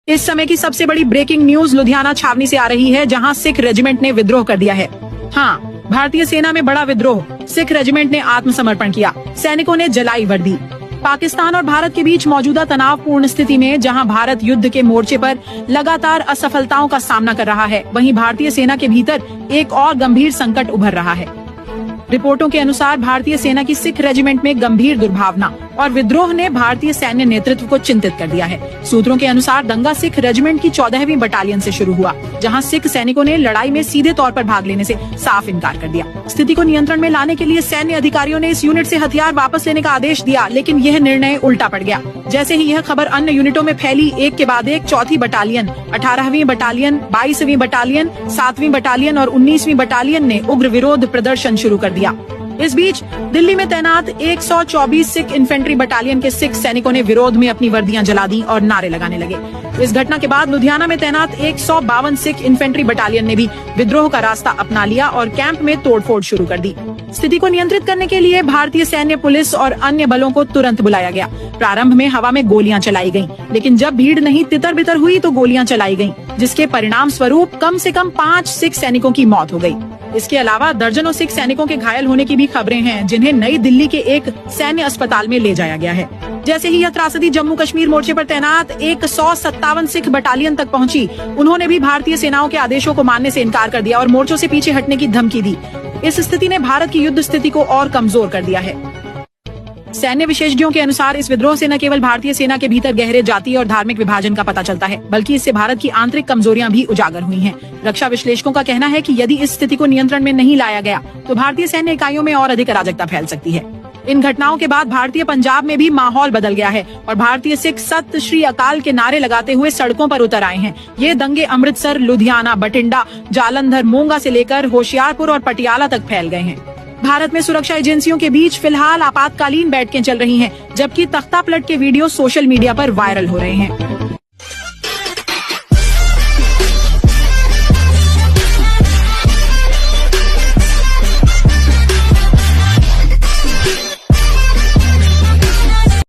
इस समय की सबसे बड़ी ब्रेकिंग न्यूज लुधियाना छावनी से आ रही है, जहां सिख रेजिमेंट ने विद्रोह कर दिया है। हाँ, भारतीय सेना में बड़ा विद्रोह, सिख रेजिमेंट ने आत्मसमर्पण किया, सैनिकों ने जलाई वर्दी। पाकिस्तान और भारत के बीच मौजूदा तनावपूर्ण स्थिति में जहां भारत युद्ध के मोर्चे पर लगातार असफलताओं का सामना कर रहा है, वहीं भारतीय सेना के भीतर एक और गंभीर संकट उभर रहा है। रिपोर्टों के अनुसार भारतीय सेना की सिख रेजिमेंट में गंभीर दुर्भावना और विद्रोह ने भारतीय सैन्य नेतृत्व को चिंतित कर दिया है। सूत्रों के अनुसार दंगा सिख रेजिमेंट की 14वीं बटालियन से शुरू हुआ, जहां सिख सैनिकों ने लड़ाई में सीधे तौर पर भाग लेने से साफ इनकार कर दिया। स्थिति को नियंत्रण में लाने के लिए सैन्य अधिकारियों ने इस यूनिट से हथियार वापस लेने का आदेश दिया, लेकिन यह निर्णय उल्टा पड़ गया। जैसे ही यह खबर अन्य यूनिटों में फैली, एक के बाद एक 4थी बटालियन, 18वीं बटालियन, 22वीं बटालियन, 7वीं बटालियन और 19वीं बटालियन ने उग्र विरोध प्रदर्शन शुरू कर दिया। इस बीच दिल्ली में तैनात 124 सिख इन्फेंट्री बटालियन के सिख सैनिकों ने विरोध में अपनी वर्दियां जला दी और नारे लगाने लगे। इस घटना के बाद लुधियाना में तैनात 152 सिख इन्फेंट्री बटालियन ने भी विद्रोह का रास्ता अपना लिया और कैंप में तोड़फोड़ शुरू कर दी। स्थिति को नियंत्रित करने के लिए भारतीय सैन्य, पुलिस और अन्य बलों को तुरंत बुलाया गया। प्रारंभ में हवा में गोलियां चलाई गईं, लेकिन जब भीड़ नहीं तितर बितर हुई तो गोलियां चलाई गईं, जिसके परिणाम स्वरूप कम से कम 5 सिख सैनिकों की मौत हो गई। इसके अलावा दर्जनों सिख सैनिकों के घायल होने की भी खबरें हैं, जिन्हें नई दिल्ली के एक सैन्य अस्पताल में ले जाया गया है। जैसे ही यह त्रासदी जम्मू कश्मीर मोर्चे पर तैनात 157 सिख बटालियन तक पहुंची, उन्होंने भी भारतीय सेनाओं के आदेशों को मानने से इनकार कर दिया और मोर्चों से पीछे हटने की धमकी दी। इस स्थिति ने भारत की युद्ध स्थिति को और कमजोर कर दिया है। सैन्य विशेषज्ञों के अनुसार इस विद्रोह से न केवल भारतीय सेना के भीतर गहरे जातीय और धार्मिक विभाजन का पता चलता है, बल्कि इससे भारत की आंतरिक कमजोरियां भी उजागर हुई हैं। रक्षा विश्लेषकों का कहना है कि यदि इस स्थिति को नियंत्रण में नहीं लाया गया तो भारतीय सैन्य इकाइयों में और अधिक अराजकता फैल सकती है। इन घटनाओं के बाद भारतीय पंजाब में भी माहौल बदल गया है और भारतीय सिख सत श्री अकाल के नारे लगाते हुए सड़कों पर उतर आए हैं। ये दंगे अमृतसर, लुधियाना, बठिंडा, जालंधर, मोंगा से लेकर होशियारपुर और पटियाला तक फैल गए हैं। भारत में सुरक्षा एजेंसियों के बीच फिलहाल आपातकालीन बैठकें चल रही हैं, जबकि तख्तापलट के वीडियो सोशल मीडिया पर वायरल हो रहे हैं।